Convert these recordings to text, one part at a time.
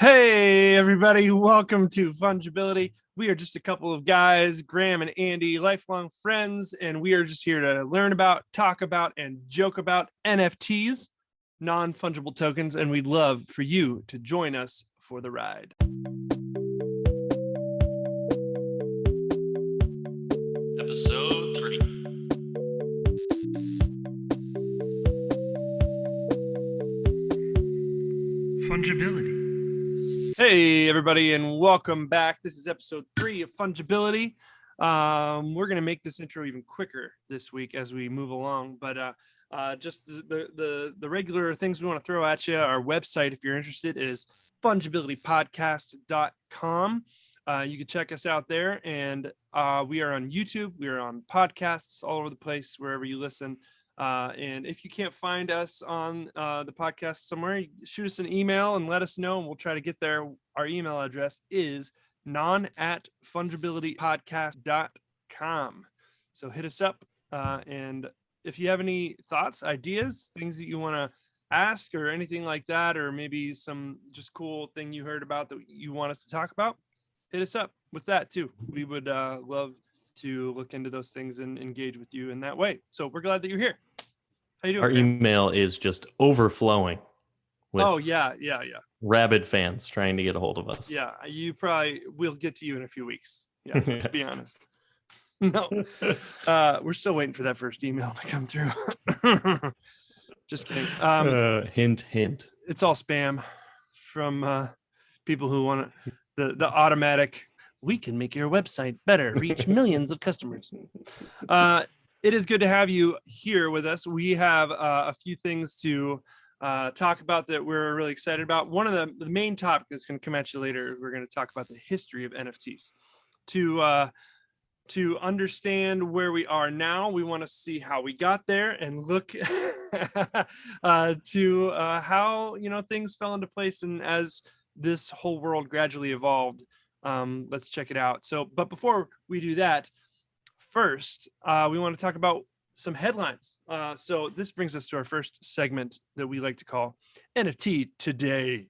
Hey, everybody. Welcome to Fungibility. We are just a couple of guys, Graham and Andy, lifelong friends, and we are just here to learn about, talk about, and joke about NFTs, non-fungible tokens, and we'd love for you to join us for the ride. Episode 3. Fungibility. Hey, everybody, and welcome back. This is episode 3 of Fungibility. We're going to make this intro even quicker this week as we move along, but just the regular things we want to throw at you. Our website, if you're interested, is fungibilitypodcast.com. You can check us out there, and we are on YouTube. We are on podcasts all over the place, wherever you listen. And if you can't find us on the podcast somewhere, shoot us an email and let us know, and we'll try to get there. Our email address is non@fungibilitypodcast.com. So hit us up. And if you have any thoughts, ideas, things that you want to ask or anything like that, or maybe some just cool thing you heard about that you want us to talk about, hit us up with that too. We would love to look into those things and engage with you in that way. So we're glad that you're here. How you doing? Our email is just overflowing with rabid fans trying to get a hold of us. Yeah, we'll get to you in a few weeks. Yeah, let's be honest. No, we're still waiting for that first email to come through. Just kidding. Hint, hint. It's all spam from people who want the automatic. We can make your website better, reach millions of customers. It is good to have you here with us. We have a few things to talk about that we're really excited about. One of the main topics that's going to come at you later, we're going to talk about the history of NFTs. To understand where we are now, we want to see how we got there and look to how things fell into place, and as this whole world gradually evolved. Let's check it out. But before we do that, first, we want to talk about some headlines. So this brings us to our first segment that we like to call NFT Today.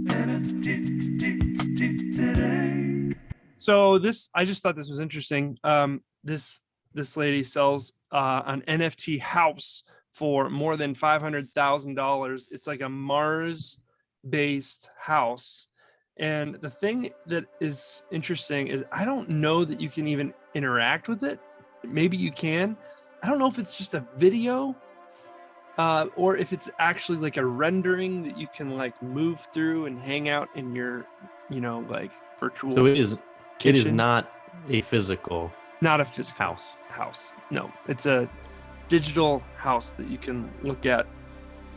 NFT Today. So I just thought this was interesting. This lady sells an NFT house for more than $500,000. It's like a Mars-based house. And the thing that is interesting is I don't know that you can even interact with it. Maybe you can. I don't know if it's just a video or if it's actually like a rendering that you can like move through and hang out in your, like virtual. So it is not a physical. Not a physical house. No, it's a digital house that you can look at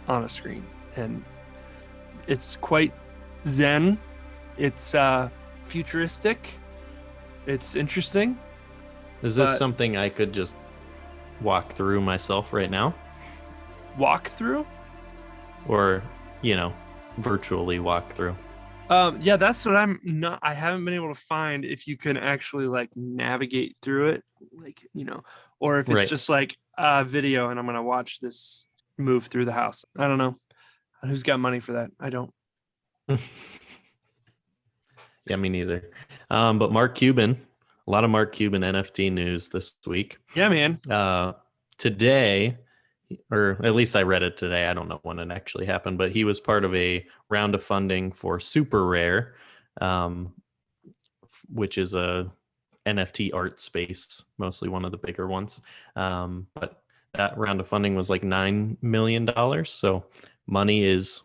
on a screen, and it's quite zen. It's futuristic. It's interesting. Is this something I could just walk through myself right now? Walk through? Or, virtually walk through. Yeah, that's what I haven't been able to find, if you can actually like navigate through it, like, or if it's just like a video and I'm going to watch this move through the house. I don't know. Who's got money for that? I don't. Yeah, me neither. But Mark Cuban, a lot of Mark Cuban NFT news this week. Yeah, man. Today, or at least I read it today. I don't know when it actually happened, but he was part of a round of funding for Super Rare, which is a NFT art space, mostly one of the bigger ones. But that round of funding was like $9 million. So money is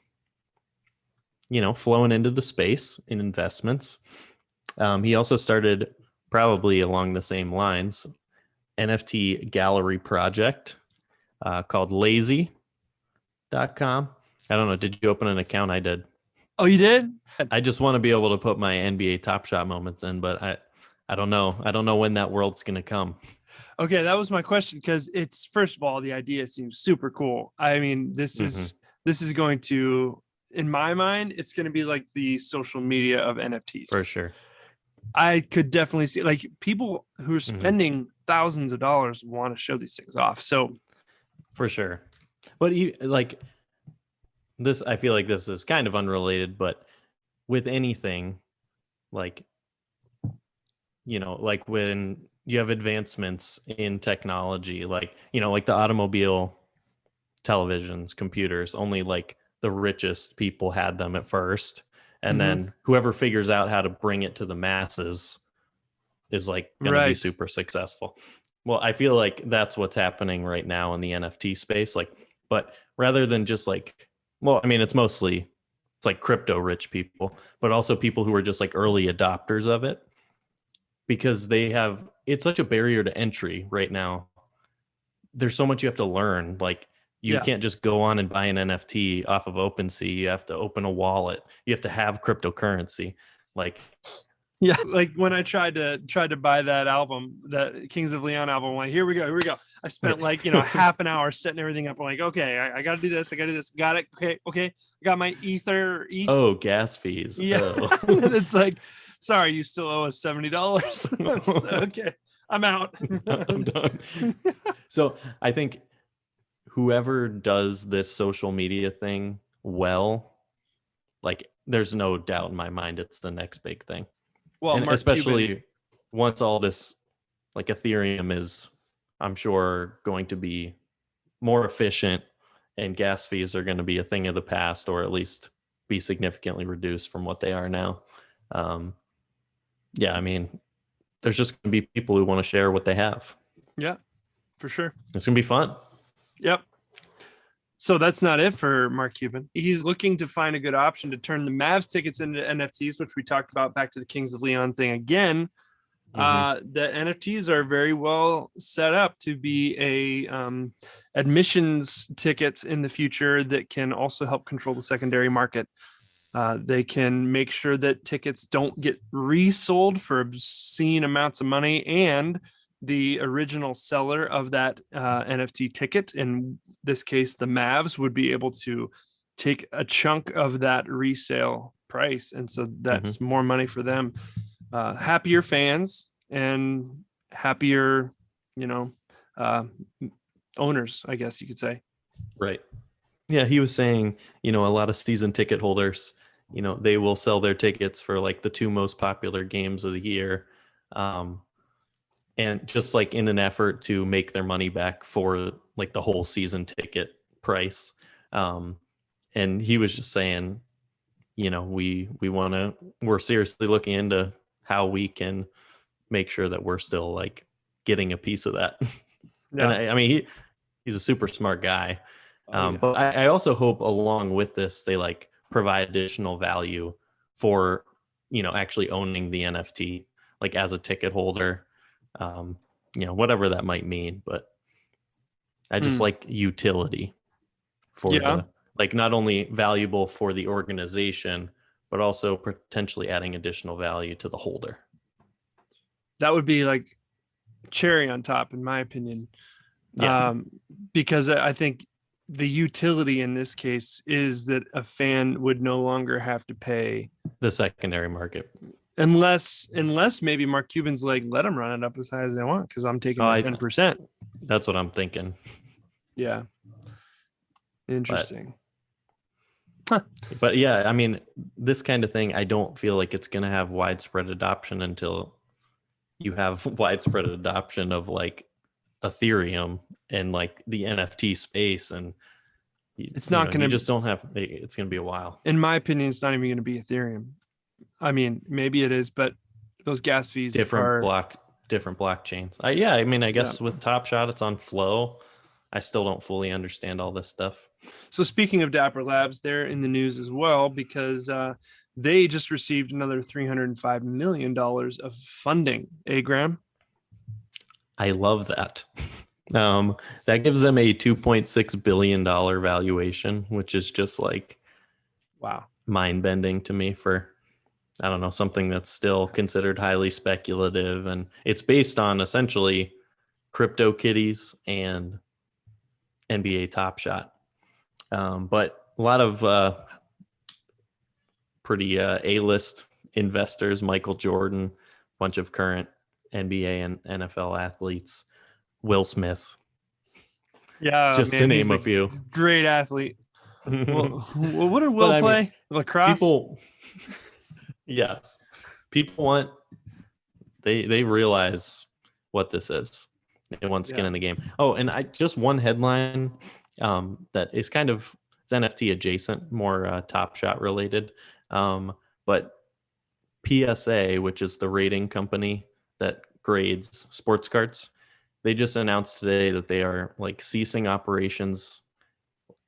flowing into the space in investments. He also started, probably along the same lines, NFT gallery project called lazy.com. I don't know. Did you open an account? I did. Oh, you did? I just want to be able to put my NBA Top Shot moments in, but I don't know. I don't know when that world's going to come. Okay, that was my question, because it's, first of all, the idea seems super cool. I mean, this is going to, in my mind, it's going to be like the social media of NFTs. For sure. I could definitely see, like, people who are spending thousands of dollars want to show these things off. So, for sure. But this, I feel like this is kind of unrelated, but with anything, like, like when you have advancements in technology, like, like the automobile, televisions, computers, only like the richest people had them at first. And then whoever figures out how to bring it to the masses is like going to be Right. super successful. Well, I feel like that's what's happening right now in the NFT space. Like, but rather than just like, well, I mean, it's like crypto rich people, but also people who are just like early adopters of it, because it's such a barrier to entry right now. There's so much you have to learn. Like, you can't just go on and buy an NFT off of OpenSea. You have to open a wallet. You have to have cryptocurrency. Like, yeah, like when I tried to buy that album, that Kings of Leon album, I'm like, here we go. I spent like half an hour setting everything up. I'm like, okay, I got to do this. Got it. Okay. Got my Ether. Oh, gas fees. Yeah. Oh. And it's like, sorry, you still owe us $70. Okay, I'm out. I'm done. So I think whoever does this social media thing well, like, there's no doubt in my mind it's the next big thing. Well, and Mark especially Cuban, once all this, like, Ethereum is, I'm sure, going to be more efficient, and gas fees are going to be a thing of the past, or at least be significantly reduced from what they are now. Yeah, I mean, there's just going to be people who want to share what they have. Yeah, for sure. It's going to be fun. Yep. So that's not it for Mark Cuban. He's looking to find a good option to turn the Mavs tickets into NFTs, which we talked about, back to the Kings of Leon thing again. The NFTs are very well set up to be a admissions ticket in the future that can also help control the secondary market. They can make sure that tickets don't get resold for obscene amounts of money, and the original seller of that NFT ticket, in this case the Mavs, would be able to take a chunk of that resale price, and so that's more money for them. Happier fans and happier, owners, I guess you could say. Right. Yeah, he was saying, a lot of season ticket holders, they will sell their tickets for like the two most popular games of the year. And just like in an effort to make their money back for like the whole season ticket price. And he was just saying, we're seriously looking into how we can make sure that we're still like getting a piece of that. Yeah. And I mean, he's a super smart guy. But I also hope along with this, they like provide additional value for, actually owning the NFT, like as a ticket holder, whatever that might mean. But I just like utility for the, like, not only valuable for the organization, but also potentially adding additional value to the holder. That would be like cherry on top, in my opinion. Yeah. Because I think the utility in this case is that a fan would no longer have to pay the secondary market, unless maybe Mark Cuban's like, let them run it up as high as they want, because I'm taking 10%. That's what I'm thinking. Yeah. Interesting. But yeah, I mean, this kind of thing, I don't feel like it's going to have widespread adoption until you have widespread adoption of like Ethereum and like the NFT space. And it's not going to, just don't have, it's going to be a while. In my opinion, it's not even going to be Ethereum. I mean, maybe it is, but those gas fees different blockchains. I guess with Top Shot, it's on Flow. I still don't fully understand all this stuff. So speaking of Dapper Labs, they're in the news as well, because they just received another $305 million of funding. Graham? I love that. That gives them a $2.6 billion valuation, which is just like, wow, mind-bending to me for, I don't know, something that's still considered highly speculative. And it's based on essentially CryptoKitties and NBA Top Shot. But a lot of pretty A-list investors, Michael Jordan, a bunch of current NBA and NFL athletes, Will Smith. Yeah, just to name a few. Great athlete. Well, what did Will play? Lacrosse? Yes. People want, they realize what this is. They want skin in the game. Oh, and I just one headline that is kind of, it's NFT adjacent, more Top Shot related. But PSA, which is the rating company that grades sports cards, they just announced today that they are like ceasing operations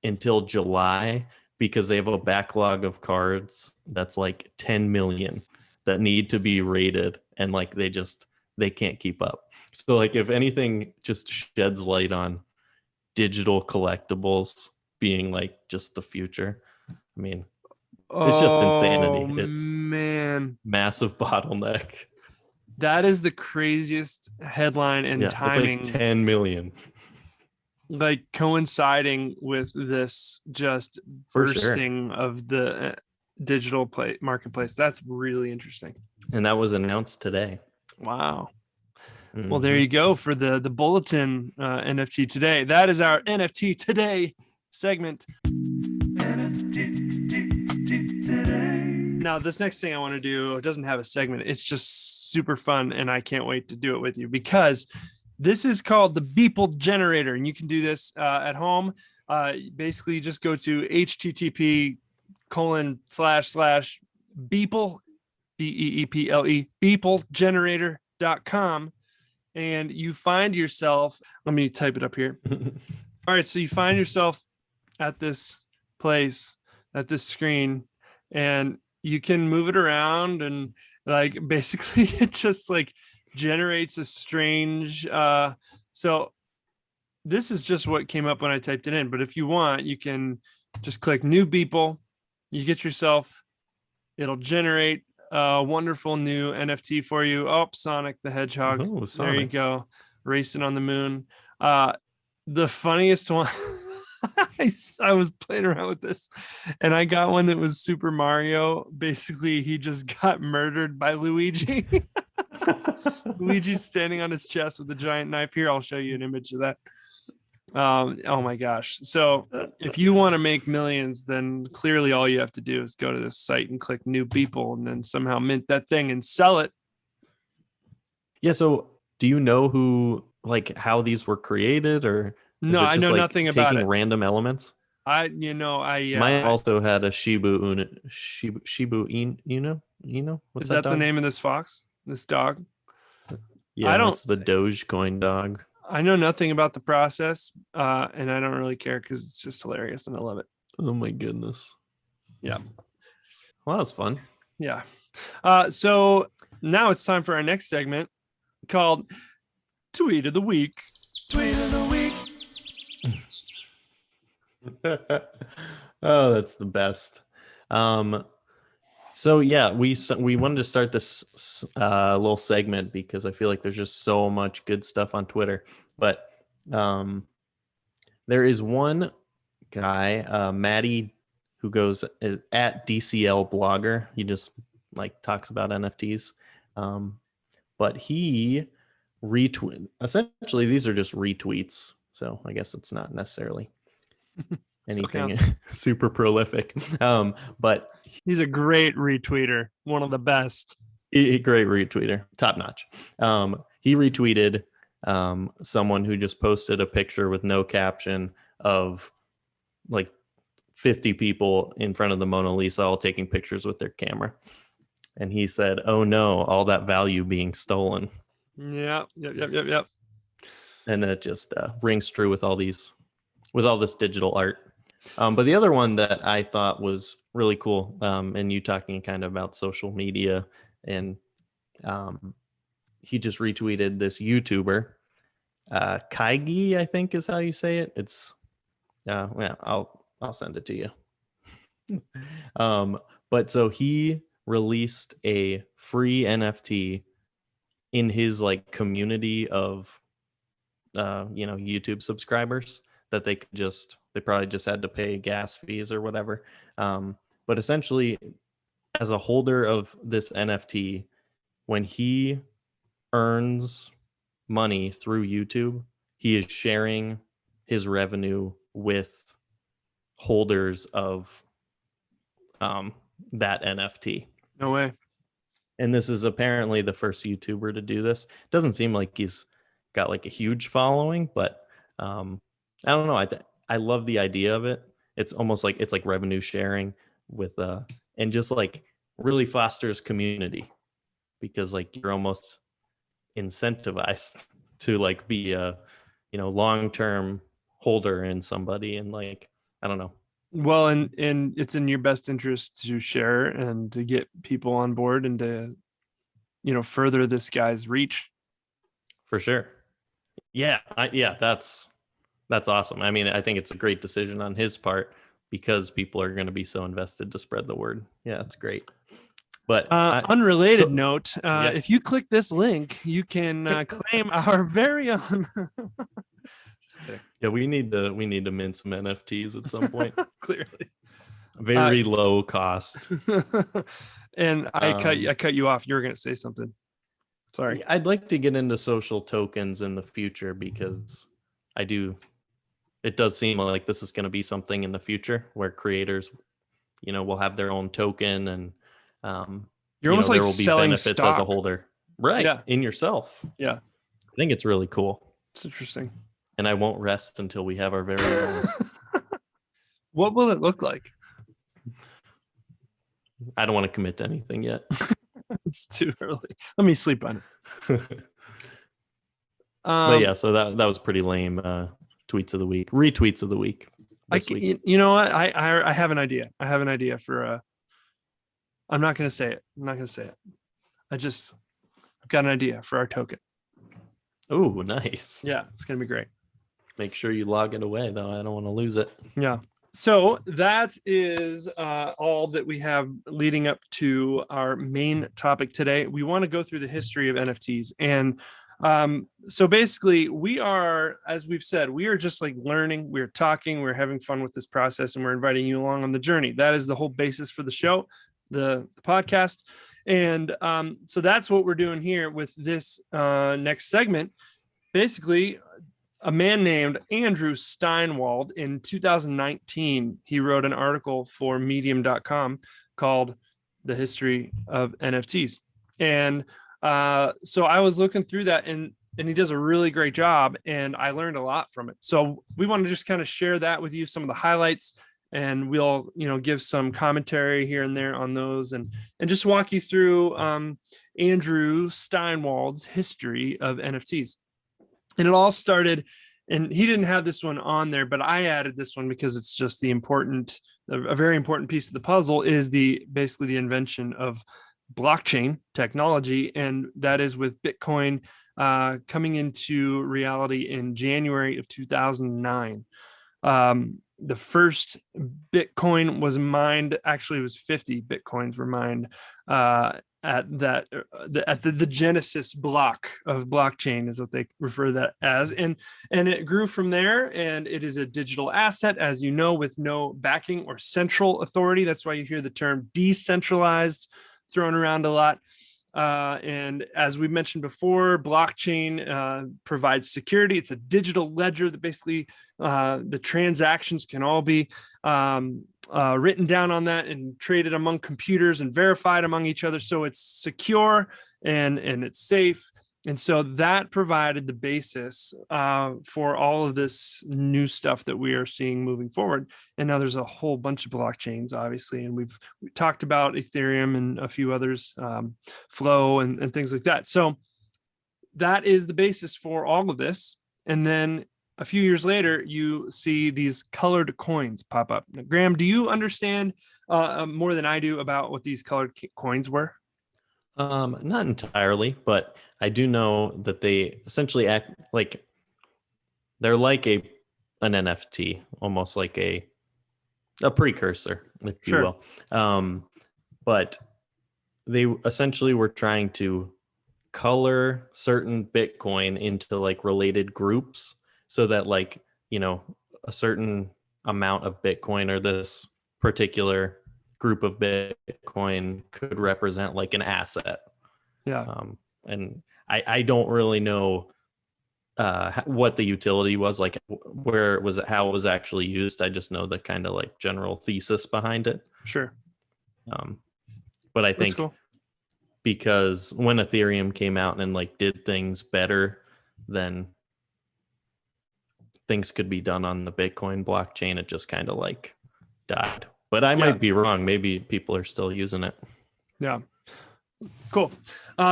until July because they have a backlog of cards that's like 10 million that need to be rated, and like they can't keep up. So like if anything just sheds light on digital collectibles being like just the future, I mean, it's just insanity. It's man, massive bottleneck. that is the craziest headline and timing. It's like 10 million. Like coinciding with this just bursting of the digital marketplace. That's really interesting. And that was announced today. Wow. Well, there you go for the bulletin NFT today. That is our NFT today segment. Now, this next thing I want to do doesn't have a segment. It's just super fun, and I can't wait to do it with you because this is called the Beeple Generator, and you can do this at home. Basically, you just go to http://Beeple, BEEPLE, BeepleGenerator.com, and you find yourself, let me type it up here. All right, so you find yourself at this place, at this screen, and you can move it around, and like basically it just like generates a strange so this is just what came up when I typed it in, but if you want, you can just click new Beeple, you get yourself, it'll generate a wonderful new NFT for you. Oh, Sonic the Hedgehog. Oh, Sonic. There you go, racing on the moon. The funniest one I was playing around with this, and I got one that was Super Mario. Basically, he just got murdered by Luigi. Luigi's standing on his chest with a giant knife. Here, I'll show you an image of that. Oh my gosh. So if you want to make millions, then clearly all you have to do is go to this site and click new Beeple and then somehow mint that thing and sell it. Yeah. So do you know who, like how these were created, or no, I know nothing about it. Taking random elements. Mine also had a Shibu Inu. What's is that the name of this fox? This dog? Yeah, it's the Dogecoin dog. I know nothing about the process, and I don't really care because it's just hilarious and I love it. Oh my goodness. Yeah. Well, that was fun. Yeah. So now it's time for our next segment called Tweet of the Week. Tweet of the Week. Oh, that's the best. So yeah, we wanted to start this little segment because I feel like there's just so much good stuff on Twitter. But there is one guy, Maddie, who goes at DCL Blogger. He just like talks about NFTs. But he retweet. Essentially, these are just retweets. So I guess it's not necessarily anything super prolific. But he's a great retweeter, one of the best. Great retweeter, top notch. He retweeted someone who just posted a picture with no caption of like 50 people in front of the Mona Lisa all taking pictures with their camera. And he said, "Oh no, all that value being stolen." Yep. And it just rings true with all this digital art. But the other one that I thought was really cool, and you talking kind of about social media, and he just retweeted this YouTuber, Kaigi, I think is how you say it. It's I'll send it to you. But so he released a free NFT in his like community of YouTube subscribers that they probably just had to pay gas fees or whatever. But essentially, as a holder of this NFT, when he earns money through YouTube, he is sharing his revenue with holders of that NFT. No way. And this is apparently the first YouTuber to do this. Doesn't seem like he's got like a huge following, but I don't know. I love the idea of it. It's almost like it's like revenue sharing with and just like really fosters community, because like you're almost incentivized to like be a long-term holder in somebody, and like I don't know. Well, and it's in your best interest to share and to get people on board and to further this guy's reach. For sure. Yeah, that's awesome. I mean, I think it's a great decision on his part, because people are going to be so invested to spread the word. Yeah, it's great. But unrelated note, yeah. if you click this link, you can claim our very own. Yeah, we need to mint some NFTs at some point. Clearly, very low cost. And I cut you off. You were going to say something. Sorry. I'd like to get into social tokens in the future, because it does seem like this is going to be something in the future where creators, will have their own token, and you're almost like there will be selling benefits stock as a holder, right? Yeah. In yourself. Yeah, I think it's really cool. It's interesting. And I won't rest until we have our very own. What will it look like? I don't want to commit to anything yet. It's too early. Let me sleep on it. But yeah, so that was pretty lame. Tweets of the week, retweets of the week. You know what? I have an idea. I have an idea for I'm not going to say it. I've got an idea for our token. Oh, nice. Yeah, it's going to be great. Make sure you log it away, though. I don't want to lose it. Yeah. So that is all that we have leading up to our main topic today. We want to go through the history of NFTs. And so basically, we are, as we've said, we are just like learning, we're talking, we're having fun with this process, and we're inviting you along on the journey. That is the whole basis for the show, the podcast. And so that's what we're doing here with this next segment. Basically, a man named Andrew Steinwald in 2019, he wrote an article for medium.com called The History of NFTs. And so I was looking through that, and he does a really great job, and I learned a lot from it. So we want to just kind of share that with you, some of the highlights, and we'll give some commentary here and there on those, and just walk you through Andrew Steinwald's history of NFTs. And it all started, and he didn't have this one on there, but I added this one because it's just a very important piece of the puzzle, is basically the invention of blockchain technology. And that is with Bitcoin coming into reality in January of 2009. The first Bitcoin was mined, actually it was 50 Bitcoins were mined at the genesis block of blockchain is what they refer to that as. And it grew from there, and it is a digital asset, as you know, with no backing or central authority. That's why you hear the term decentralized thrown around a lot. And as we mentioned before, blockchain provides security. It's a digital ledger that basically the transactions can all be written down on that and traded among computers and verified among each other. So it's secure and it's safe. And so that provided the basis for all of this new stuff that we are seeing moving forward. And now there's a whole bunch of blockchains, obviously. And we talked about Ethereum and a few others, Flow and things like that. So that is the basis for all of this. And then a few years later, you see these colored coins pop up. Now, Graham, do you understand more than I do about what these colored coins were? Not entirely, but I do know that they essentially act like they're like an NFT, almost like a precursor, if you will. But they essentially were trying to color certain Bitcoin into like related groups, so that like, a certain amount of Bitcoin or this particular group of Bitcoin could represent like an asset. Yeah. And I don't really know what the utility was, like where it was, how it was actually used. I just know the kind of like general thesis behind it. Sure. But I think cool. because when Ethereum came out and like did things better, then things could be done on the Bitcoin blockchain. It just kind of like died. But I might be wrong. Maybe people are still using it. Yeah. Cool.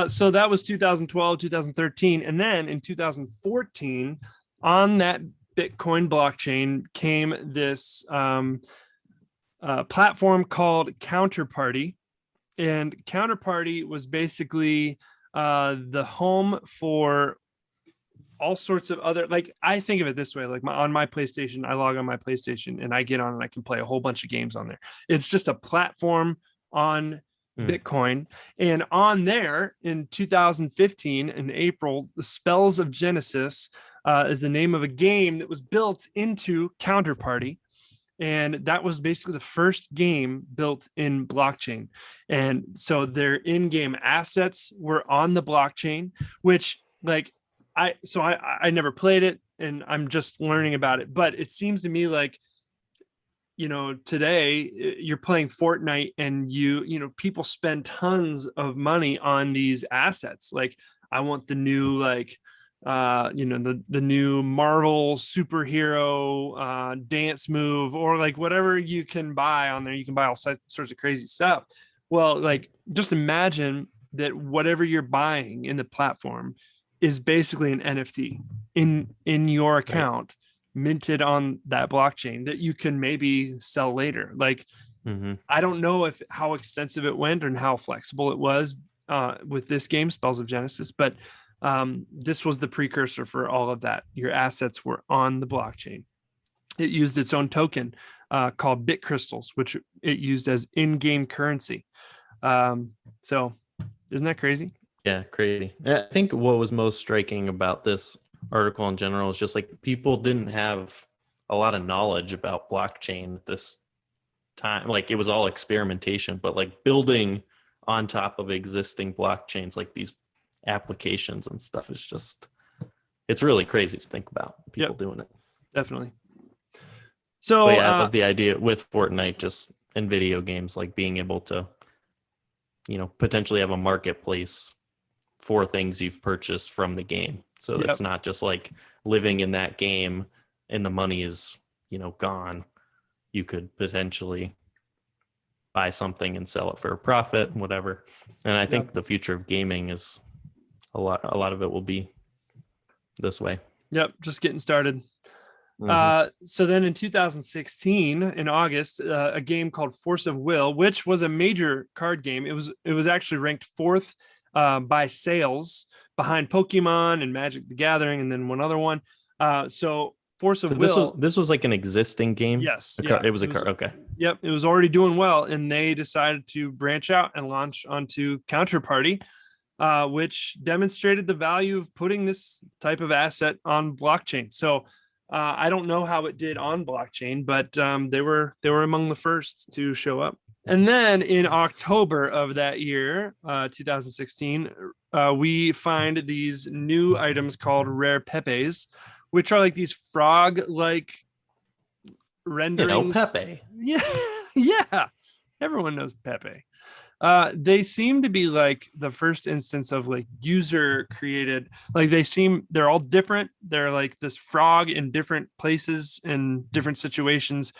So that was 2012, 2013. And then in 2014, on that Bitcoin blockchain came this platform called Counterparty. And Counterparty was basically the home for all sorts of other, like, I think of it this way, like on my PlayStation, I log on my PlayStation and I get on and I can play a whole bunch of games on there. It's just a platform on Bitcoin. And on there in 2015, in April, the Spells of Genesis is the name of a game that was built into Counterparty. And that was basically the first game built in blockchain. And so their in-game assets were on the blockchain, which like, I never played it and I'm just learning about it, but it seems to me like, you know, today you're playing Fortnite and you know, people spend tons of money on these assets. Like I want the new, like, you know, the new Marvel superhero dance move, or like whatever you can buy on there. You can buy all sorts of crazy stuff. Well, like just imagine that whatever you're buying in the platform is basically an NFT in your account, minted on that blockchain that you can maybe sell later. Like, I don't know how extensive it went and how flexible it was with this game, Spells of Genesis, but this was the precursor for all of that. Your assets were on the blockchain. It used its own token called Bit Crystals, which it used as in-game currency. So isn't that crazy? Yeah, crazy. I think what was most striking about this article in general is just like people didn't have a lot of knowledge about blockchain at this time. Like it was all experimentation, but like building on top of existing blockchains, like these applications and stuff, is just, it's really crazy to think about people doing it. Definitely. So but yeah, I love the idea with Fortnite, just in video games, like being able to, you know, potentially have a marketplace for things you've purchased from the game. So it's not just like living in that game and the money is, you know, gone. You could potentially buy something and sell it for a profit, whatever. And I think the future of gaming is a lot of it will be this way. Yep. Just getting started. So then in 2016, in August, a game called Force of Will, which was a major card game. It was actually ranked 4th by sales, behind Pokemon and Magic the Gathering, and then one other one. So Force of Will. This was like an existing game. Yes, it was a card. Okay. Yep, it was already doing well, and they decided to branch out and launch onto Counterparty, which demonstrated the value of putting this type of asset on blockchain. So I don't know how it did on blockchain, but they were among the first to show up. And then in October of that year, 2016, we find these new items called rare pepes, which are like these frog-like renderings. You know, Pepe. Yeah. Everyone knows Pepe. They seem to be like the first instance of like user created, like they're all different. They're like this frog in different places and different situations.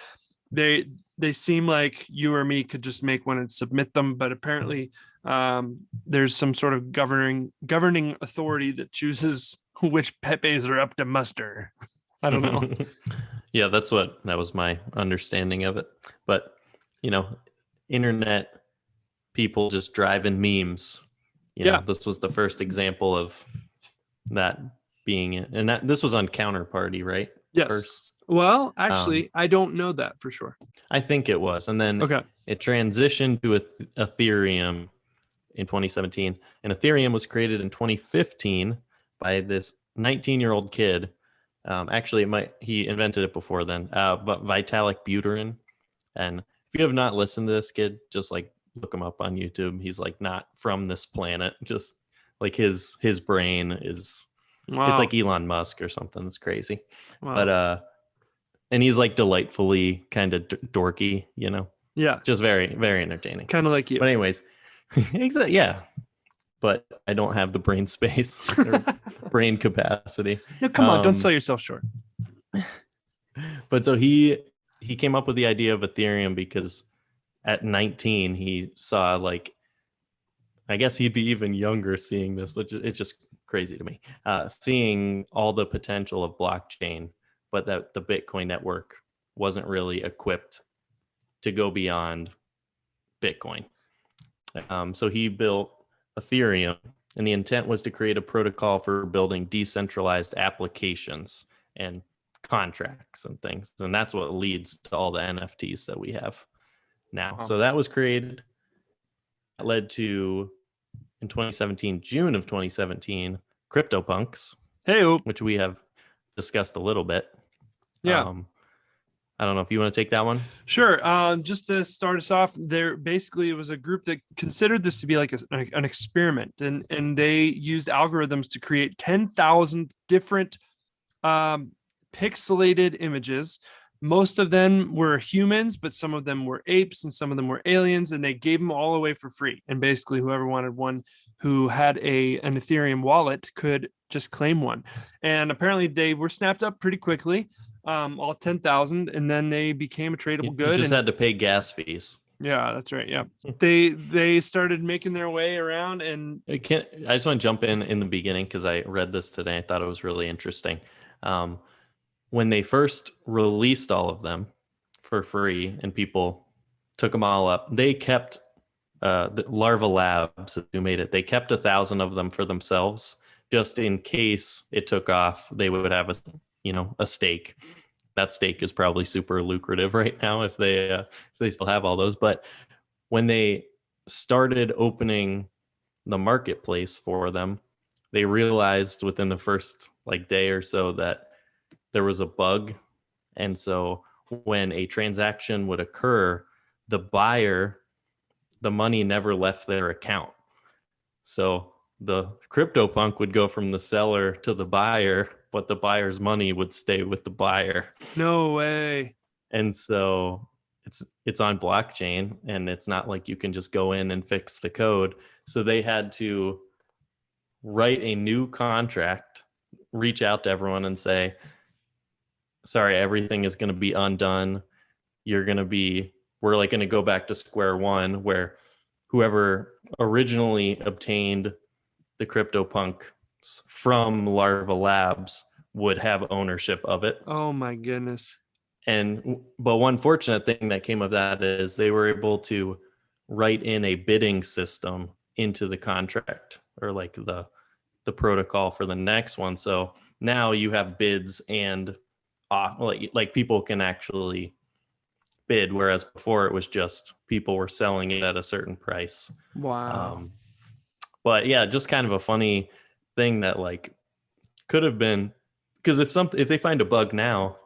They seem like you or me could just make one and submit them, but apparently there's some sort of governing authority that chooses which pepes are up to muster. I don't know. Yeah, that was my understanding of it. But you know, internet people just driving memes. You know, this was the first example of that being it. And this was on Counterparty, right? Yes. First. Well, actually, I don't know that for sure. I think it was. And then it transitioned to Ethereum in 2017. And Ethereum was created in 2015 by this 19-year-old kid. Actually, he invented it before then, but Vitalik Buterin. And if you have not listened to this kid, just like look him up on YouTube. He's like not from this planet. Just like his brain is, it's like Elon Musk or something. It's crazy. Wow. But and he's like delightfully kind of dorky, you know. Yeah. Just very, very entertaining. Kind of like you. But anyways, exactly. Yeah. but I don't have the brain space or brain capacity. No, come on, don't sell yourself short. But so he came up with the idea of Ethereum because at 19 he saw, like, I guess he'd be even younger seeing this, but it's just crazy to me, seeing all the potential of blockchain, but that the Bitcoin network wasn't really equipped to go beyond Bitcoin. So he built Ethereum, and the intent was to create a protocol for building decentralized applications and contracts and things. And that's what leads to all the NFTs that we have now. Wow. So that was created. That led to, in 2017, June of 2017, CryptoPunks, which we have discussed a little bit. Yeah. I don't know if you want to take that one. Sure. Just to start us off, there basically it was a group that considered this to be like an experiment, and they used algorithms to create 10,000 different pixelated images. Most of them were humans, but some of them were apes and some of them were aliens, and they gave them all away for free. And basically, whoever wanted one who had an Ethereum wallet could just claim one. And apparently, they were snapped up pretty quickly. All 10,000, and then they became a tradable good. You just had to pay gas fees. Yeah, that's right. Yeah, they started making their way around, and I just want to jump in the beginning because I read this today. I thought it was really interesting. When they first released all of them for free, and people took them all up, they kept the Larva Labs who made it. They kept 1,000 of them for themselves, just in case it took off. They would have a stake. That stake is probably super lucrative right now if they still have all those. But when they started opening the marketplace for them, they realized within the first day or so that there was a bug. And so when a transaction would occur, the buyer, the money never left their account. So the CryptoPunk would go from the seller to the buyer, but the buyer's money would stay with the buyer. No way. And so it's on blockchain, and it's not like you can just go in and fix the code. So they had to write a new contract, reach out to everyone and say, sorry, everything is going to be undone. We're going to go back to square one, where whoever originally obtained the CryptoPunks from Larva Labs would have ownership of it. Oh my goodness. But one fortunate thing that came of that is they were able to write in a bidding system into the contract, or the protocol for the next one. So now you have bids and people can actually bid, whereas before it was just people were selling it at a certain price. Wow. But yeah, just kind of a funny thing that could have been, because if they find a bug now,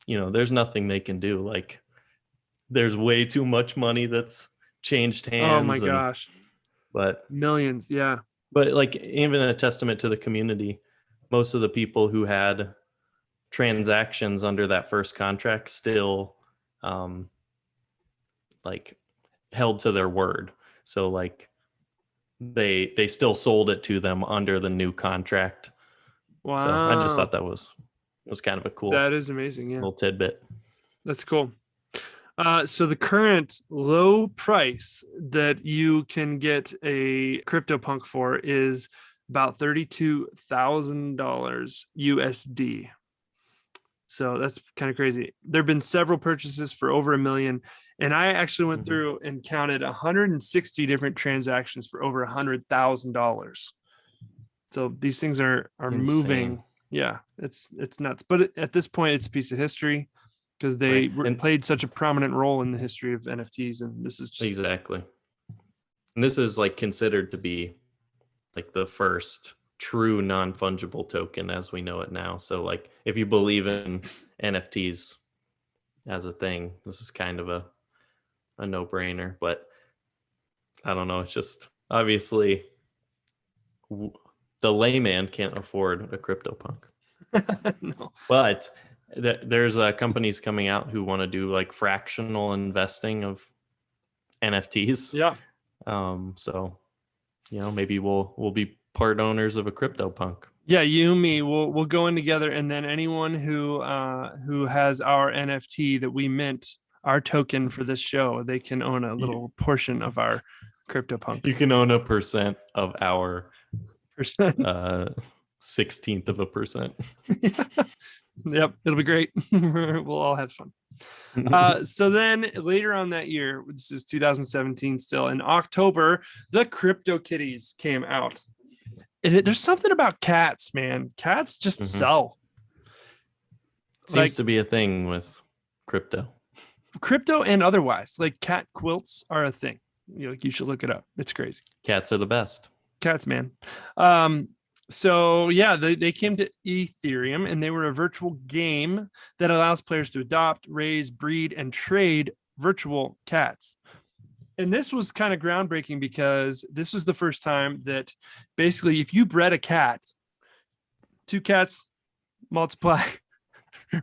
there's nothing they can do. There's way too much money that's changed hands. Oh my gosh. But millions, yeah. But even a testament to the community, most of the people who had transactions under that first contract still held to their word. So they still sold it to them under the new contract. Wow. So I just thought that was kind of a cool. That is amazing. Yeah. Little tidbit. That's cool. So the current low price that you can get a CryptoPunk for is about $32,000 USD. So that's kind of crazy. There have been several purchases for over $1 million. And I actually went through and counted 160 different transactions for over $100,000. So these things are moving. Yeah, it's nuts. But at this point, it's a piece of history because they played such a prominent role in the history of NFTs. And this is just exactly. And this is considered to be the first true non-fungible token as we know it now. So if you believe in NFTs as a thing, this is kind of a no-brainer. But I don't know, it's just obviously the layman can't afford a CryptoPunk. No. But there's companies coming out who want to do fractional investing of NFTs. Yeah. So maybe we'll be part owners of a CryptoPunk. Yeah, you and me, we'll go in together, and then anyone who has our NFT that we mint, our token for this show, they can own a little portion of our CryptoPunk. You can own 1% of our percent. 16th of a percent. Yep, it'll be great. We'll all have fun. So then later on that year, this is 2017 still, in October, the CryptoKitties came out. There's something about cats, man. Cats just sell. Seems to be a thing with crypto and otherwise. Like cat quilts are a thing. You should look it up. It's crazy. Cats are the best. Cats, man. So yeah, they came to Ethereum, and they were a virtual game that allows players to adopt, raise, breed, and trade virtual cats. And this was kind of groundbreaking because this was the first time that basically if you bred a cat, 2 cats multiply,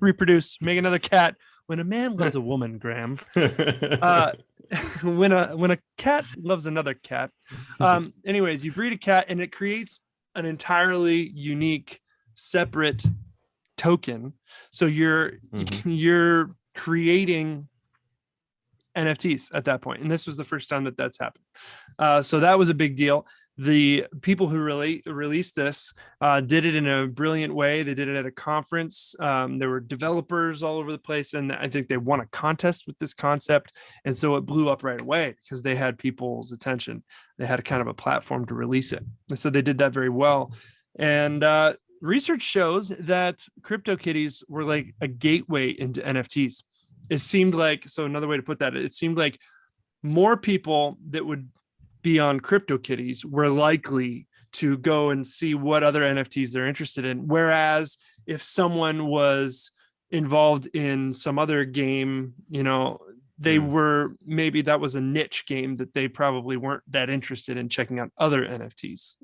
reproduce, make another cat. When a man loves a woman, Graham, when a cat loves another cat, anyways, you breed a cat and it creates an entirely unique, separate token. So you're creating NFTs at that point, and this was the first time that that's happened. So that was a big deal. The people who released this did it in a brilliant way. They did it at a conference. There were developers all over the place, and I think they won a contest with this concept, and so it blew up right away because they had people's attention. They had a kind of a platform to release it, and so they did that very well. And research shows that CryptoKitties were like a gateway into NFTs. It seemed like, so another way to put that, it seemed like more people that would be on CryptoKitties were likely to go and see what other NFTs they're interested in. Whereas if someone was involved in some other game, they were, maybe that was a niche game that they probably weren't that interested in checking out other NFTs.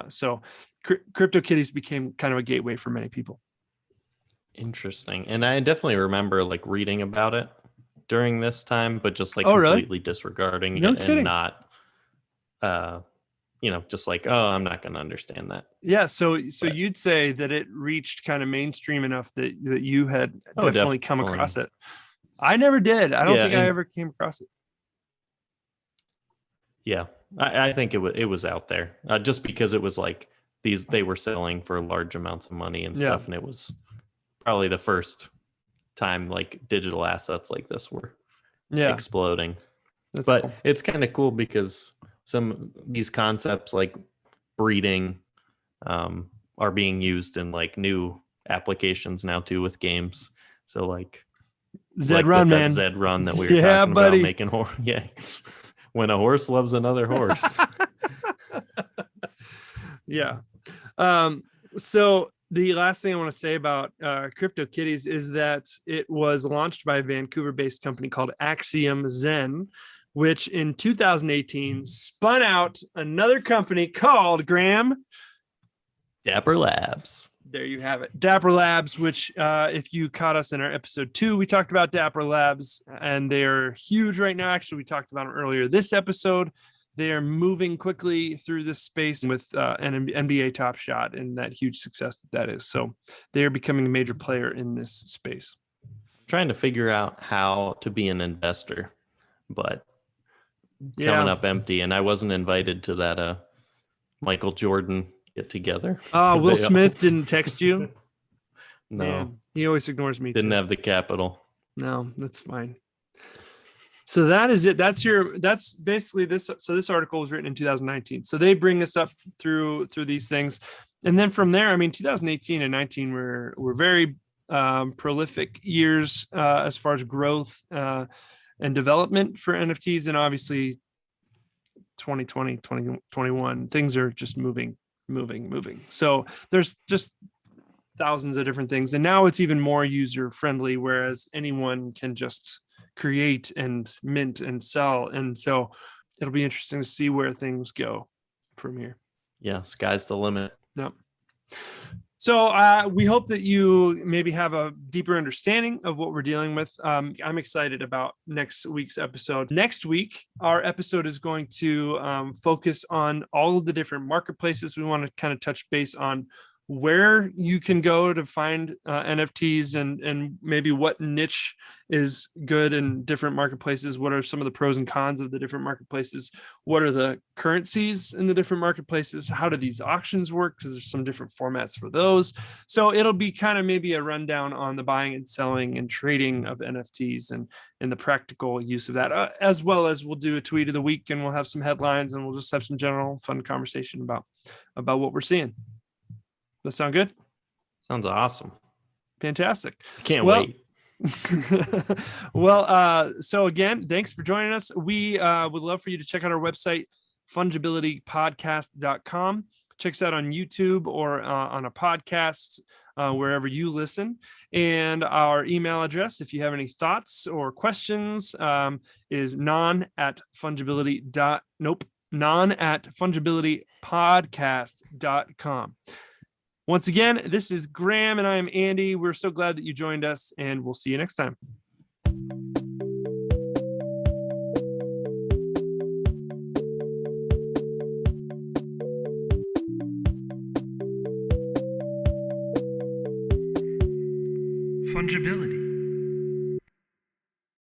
So CryptoKitties became kind of a gateway for many people. Interesting. And I definitely remember like reading about it during this time, but just like completely disregarding it and not, just like, oh, I'm not going to understand that. Yeah. So you'd say that it reached kind of mainstream enough that you had definitely come across it. I never did. I don't think I ever came across it. Yeah. I think it was out there just because it was like they were selling for large amounts of money and stuff. And it was probably the first time like digital assets like this were exploding. But cool. It's kind of cool because these concepts like breeding are being used in like new applications now too with games. So like Zed-Run, man. Zed-Run that we were talking about making horse. Yeah. When a horse loves another horse. Yeah. So the last thing I want to say about CryptoKitties is that it was launched by a Vancouver-based company called Axiom Zen, which in 2018 spun out another company called, Graham? Dapper Labs. There you have it. Dapper Labs, which if you caught us in our episode 2, we talked about Dapper Labs, and they're huge right now. Actually, we talked about them earlier this episode. They are moving quickly through this space with an NBA Top Shot and that huge success that is. So they are becoming a major player in this space. I'm trying to figure out how to be an investor, but coming up empty. And I wasn't invited to that Michael Jordan get together. Will Smith didn't text you? No. Man, he always ignores me. Didn't have the capital. No, that's fine. So that is it. That's basically this. So this article was written in 2019. So they bring us up through these things. And then from there, 2018 and 19 were very prolific years as far as growth and development for NFTs. And obviously 2020, 2021, things are just moving. So there's just thousands of different things. And now it's even more user friendly, whereas anyone can just create and mint and sell. And so it'll be interesting to see where things go from here. Yeah, sky's the limit. Yep. So we hope that you maybe have a deeper understanding of what we're dealing with. I'm excited about next week's episode. Next week, our episode is going to focus on all of the different marketplaces. We want to kind of touch base on where you can go to find NFTs and maybe what niche is good in different marketplaces. What are some of the pros and cons of the different marketplaces? What are the currencies in the different marketplaces? How do these auctions work? Because there's some different formats for those. So it'll be kind of maybe a rundown on the buying and selling and trading of NFTs and the practical use of that, as well as we'll do a tweet of the week and we'll have some headlines and we'll just have some general fun conversation about what we're seeing. That sound good? Sounds awesome. Fantastic. Can't wait. So again, thanks for joining us. We would love for you to check out our website, fungibilitypodcast.com. Check us out on YouTube or on a podcast, wherever you listen. And our email address, if you have any thoughts or questions, is non@fungibilitypodcast.com. Once again, this is Graham and I'm Andy. We're so glad that you joined us, and we'll see you next time. Fungibility.